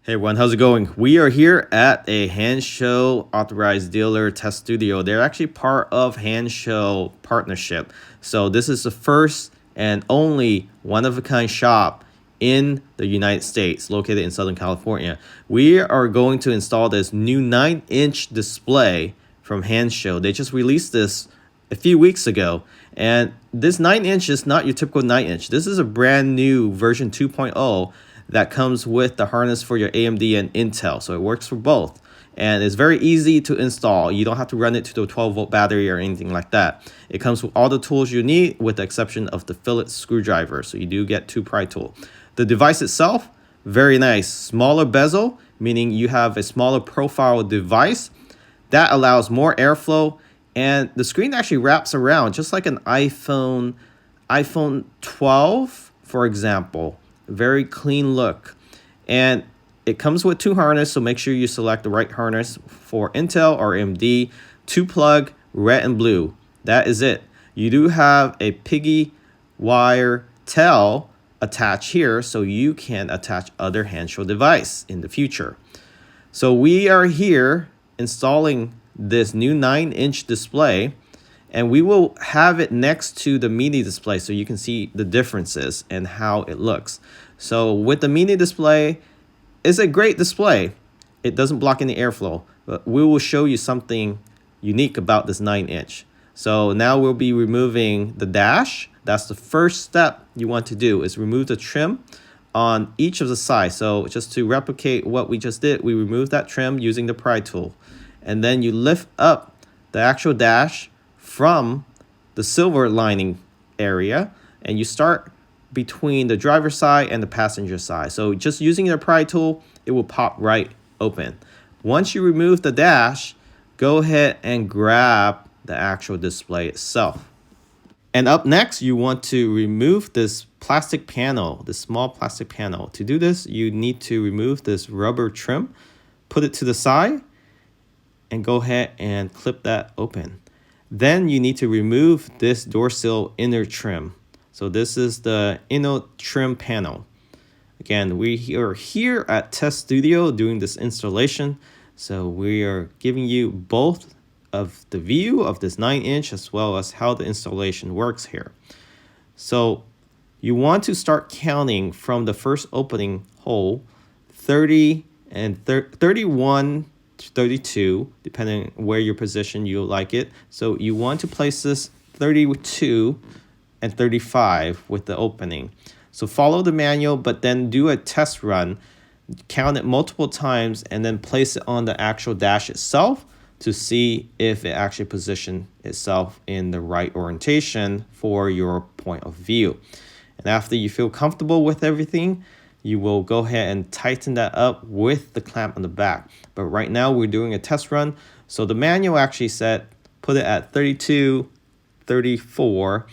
Hey everyone, how's it going? We are here at a Hansshow authorized dealer test studio. They're actually part of Hansshow partnership. So this is the first and only one-of-a-kind shop in the United States, located in Southern California. We are going to install this new 9-inch display from Hansshow. They just released this a few weeks ago. And this 9-inch is not your typical 9-inch. This is a brand new version 2.0 that comes with the harness for your AMD and Intel. So it works for both. And it's very easy to install. You don't have to run it to the 12-volt battery or anything like that. It comes with all the tools you need with the exception of the Phillips screwdriver. So you do get 2 pry tools. The device itself, very nice. Smaller bezel, meaning you have a smaller profile device. That allows more airflow. And the screen actually wraps around just like an iPhone 12, for example. Very clean look. And it comes with 2 harnesses, so make sure you select the right harness for Intel or AMD. 2 plug, red and blue. That is it. You do have a piggy wire tail attached here, so you can attach other Hansshow device in the future. So we are here installing this new 9-inch display, and we will have it next to the mini display so you can see the differences and how it looks. So with the mini display, it's a great display. It doesn't block any airflow, but we will show you something unique about this 9-inch. So now we'll be removing the dash. That's the first step you want to do, is remove the trim on each of the sides. So just to replicate what we just did, we remove that trim using the pry tool. And then you lift up the actual dash from the silver lining area, and you start between the driver's side and the passenger side. So just using the pry tool, it will pop right open. Once you remove the dash, go ahead and grab the actual display itself. And up next, you want to remove this plastic panel, this small plastic panel. To do this, you need to remove this rubber trim, put it to the side, and go ahead and clip that open. Then you need to remove this door sill inner trim. So this is the inner trim panel. Again, we are here at Test Studio doing this installation. So we are giving you both of the view of this 9-inch as well as how the installation works here. So you want to start counting from the first opening hole, 30 and 31 to 32, depending where your position you like it. So you want to place this 32 and 35 with the opening. So follow the manual, but then do a test run, count it multiple times, and then place it on the actual dash itself to see if it actually positions itself in the right orientation for your point of view. And after you feel comfortable with everything, you will go ahead and tighten that up with the clamp on the back. But right now we're doing a test run. So the manual actually said put it at 32, 34.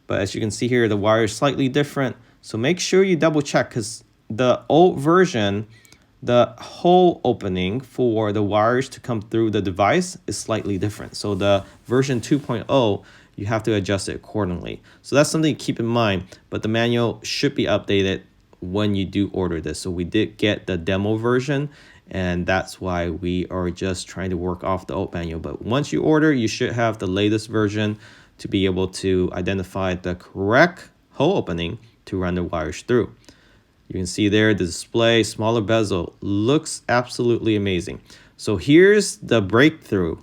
But as you can see here, the wire is slightly different. So make sure you double check, because the old version, the hole opening for the wires to come through the device is slightly different. So the version 2.0, you have to adjust it accordingly. So that's something to keep in mind, but the manual should be updated when you do order this. So we did get the demo version, and that's why we are just trying to work off the old manual. But once you order, you should have the latest version to be able to identify the correct hole opening to run the wires through. You can see there the display, smaller bezel, looks absolutely amazing. So here's the breakthrough.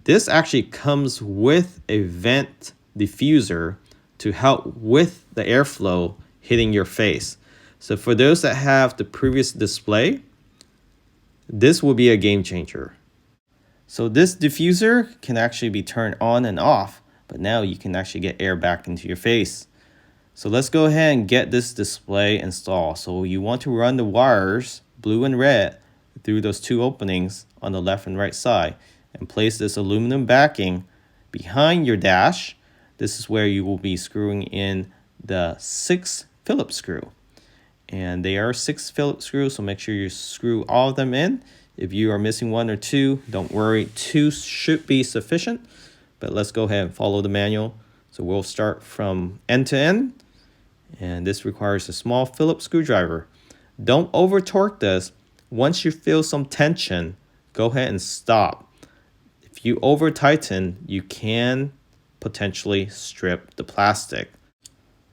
This actually comes with a vent diffuser to help with the airflow hitting your face. So for those that have the previous display, this will be a game changer. So this diffuser can actually be turned on and off, but now you can actually get air back into your face. So let's go ahead and get this display installed. So you want to run the wires, blue and red, through those 2 openings on the left and right side, and place this aluminum backing behind your dash. This is where you will be screwing in the 6 Phillips screw. And they are 6 Phillips screws, so make sure you screw all of them in. If you are missing 1 or 2, don't worry, 2 should be sufficient. But let's go ahead and follow the manual. So we'll start from end to end, and this requires a small Phillips screwdriver. Don't over torque this. Once you feel some tension, go ahead and stop. If you over tighten, you can potentially strip the plastic.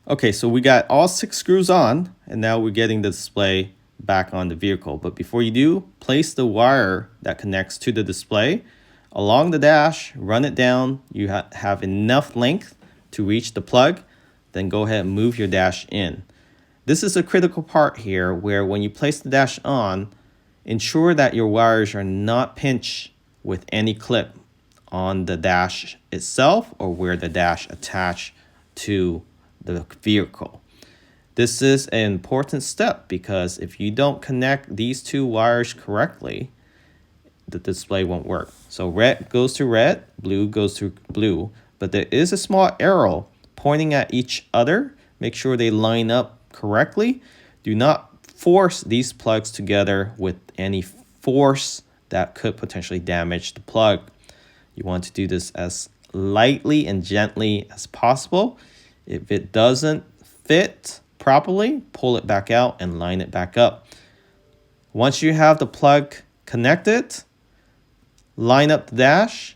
Okay, so we got all 6 screws on, and now we're getting the display back on the vehicle. But before you do, place the wire that connects to the display along the dash, run it down. You have enough length to reach the plug, then go ahead and move your dash in. This is a critical part here where when you place the dash on, ensure that your wires are not pinched with any clip on the dash itself or where the dash attached to the vehicle. This is an important step because if you don't connect these 2 wires correctly, the display won't work. So red goes to red, blue goes to blue, but there is a small arrow pointing at each other. Make sure they line up correctly. Do not force these plugs together with any force that could potentially damage the plug. You want to do this as lightly and gently as possible. If it doesn't fit properly, pull it back out and line it back up. Once you have the plug connected, line up the dash.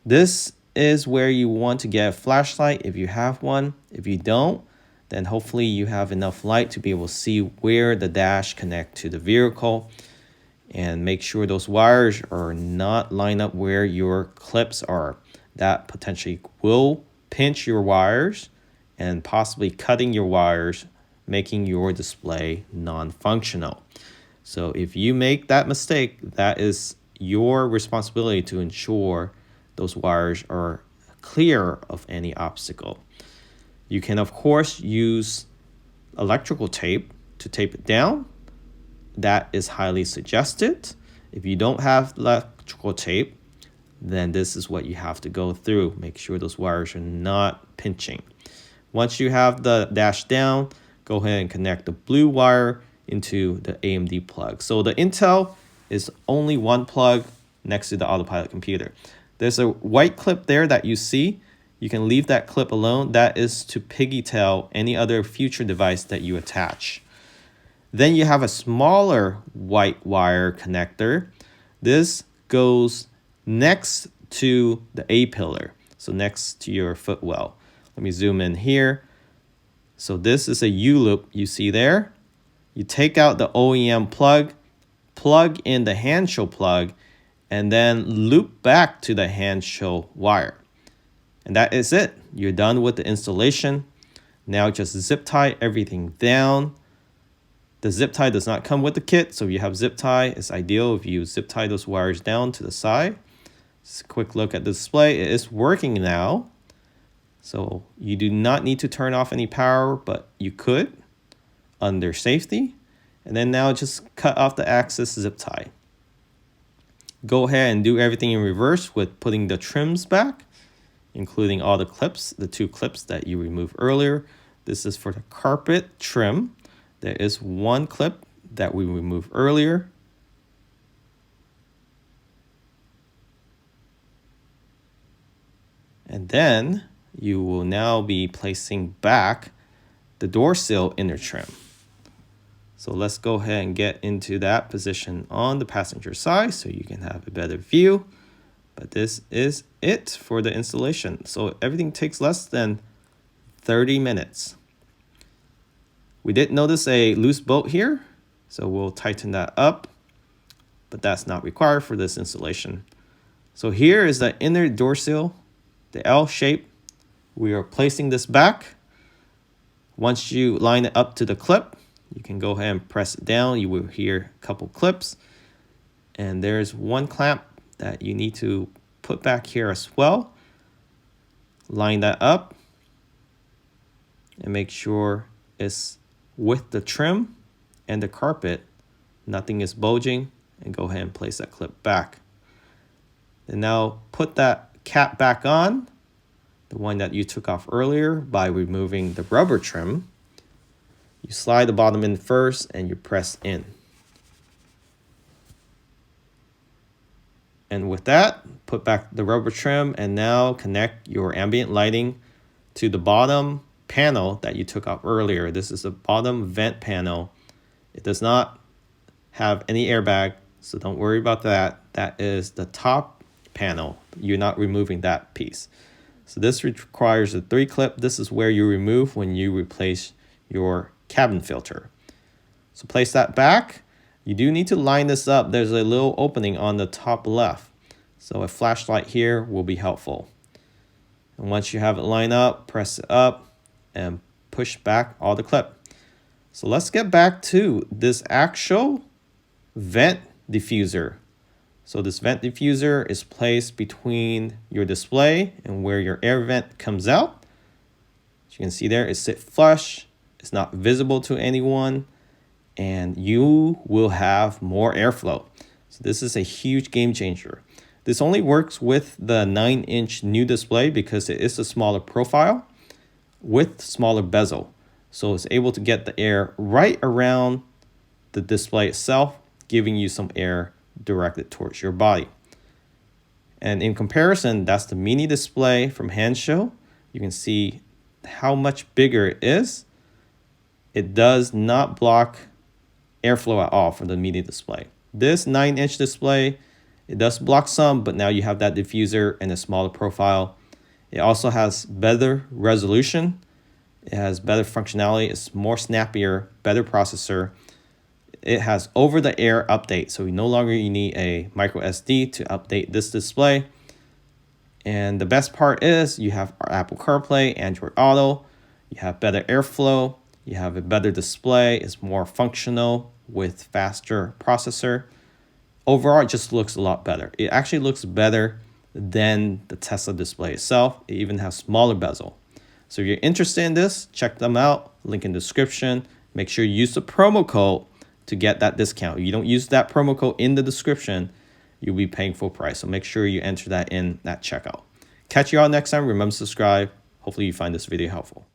This is where you want to get a flashlight if you have one. If you don't, then hopefully you have enough light to be able to see where the dash connects to the vehicle. And make sure those wires are not lined up where your clips are. That potentially will pinch your wires and possibly cutting your wires, making your display non-functional. So if you make that mistake, that is your responsibility to ensure those wires are clear of any obstacle. You can, of course, use electrical tape to tape it down. That is highly suggested. If you don't have electrical tape, then this is what you have to go through. Make sure those wires are not pinching. Once you have the dash down, go ahead and connect the blue wire into the AMD plug. So the Intel is only one plug next to the autopilot computer. There's a white clip there that you see. You can leave that clip alone. That is to pigtail any other future device that you attach. Then you have a smaller white wire connector. This goes next to the A-pillar, so next to your footwell. Let me zoom in here. So this is a U-loop you see there. You take out the OEM plug, plug in the Hansshow plug, and then loop back to the Hansshow wire. And that is it. You're done with the installation. Now just zip tie everything down. The zip tie does not come with the kit, so if you have zip tie, it's ideal if you zip tie those wires down to the side. Just a quick look at the display. It is working now. So you do not need to turn off any power, but you could under safety. And then now just cut off the access zip tie. Go ahead and do everything in reverse with putting the trims back, including all the clips, the 2 clips that you removed earlier. This is for the carpet trim. There is one clip that we removed earlier. And then you will now be placing back the door sill inner trim. So let's go ahead and get into that position on the passenger side so you can have a better view. But this is it for the installation. So everything takes less than 30 minutes. We did notice a loose bolt here, so we'll tighten that up, but that's not required for this installation. So here is the inner door sill, the L shape. We are placing this back. Once you line it up to the clip, you can go ahead and press it down. You will hear a couple clips. And there's one clamp that you need to put back here as well. Line that up and make sure it's with the trim and the carpet, nothing is bulging, and go ahead and place that clip back. And now put that cap back on, the one that you took off earlier, by removing the rubber trim. You slide the bottom in first and you press in. And with that, put back the rubber trim and now connect your ambient lighting to the bottom panel that you took off earlier. This is the bottom vent panel It does not have any airbag, so don't worry about that. That is the top panel. You're not removing that piece. So this requires a 3-clip. This is where you remove when you replace your cabin filter. So place that back. You do need to line this up. There's a little opening on the top left. So a flashlight here will be helpful. And once you have it lined up, press it up and push back all the clip. So let's get back to this actual vent diffuser. So this vent diffuser is placed between your display and where your air vent comes out. As you can see there, it sits flush. It's not visible to anyone, and you will have more airflow. So this is a huge game changer. This only works with the 9-inch new display because it is a smaller profile with smaller bezel. So it's able to get the air right around the display itself, giving you some air directed towards your body. And in comparison, that's the mini display from Hansshow. You can see how much bigger it is. It does not block airflow at all for the mini display. This 9-inch display, it does block some, but now you have that diffuser and a smaller profile. It also has better resolution. It has better functionality. It's more snappier, better processor. It has over-the-air update, so no longer you need a micro SD to update this display. And the best part is you have Apple CarPlay, Android Auto. You have better airflow. You have a better display. It's more functional with faster processor. Overall, it just looks a lot better. It actually looks better than the Tesla display itself. It even has smaller bezel. So if you're interested in this, check them out. Link in the description. Make sure you use the promo code to get that discount. If you don't use that promo code in the description, you'll be paying full price. So make sure you enter that in that checkout. Catch you all next time. Remember to subscribe. Hopefully you find this video helpful.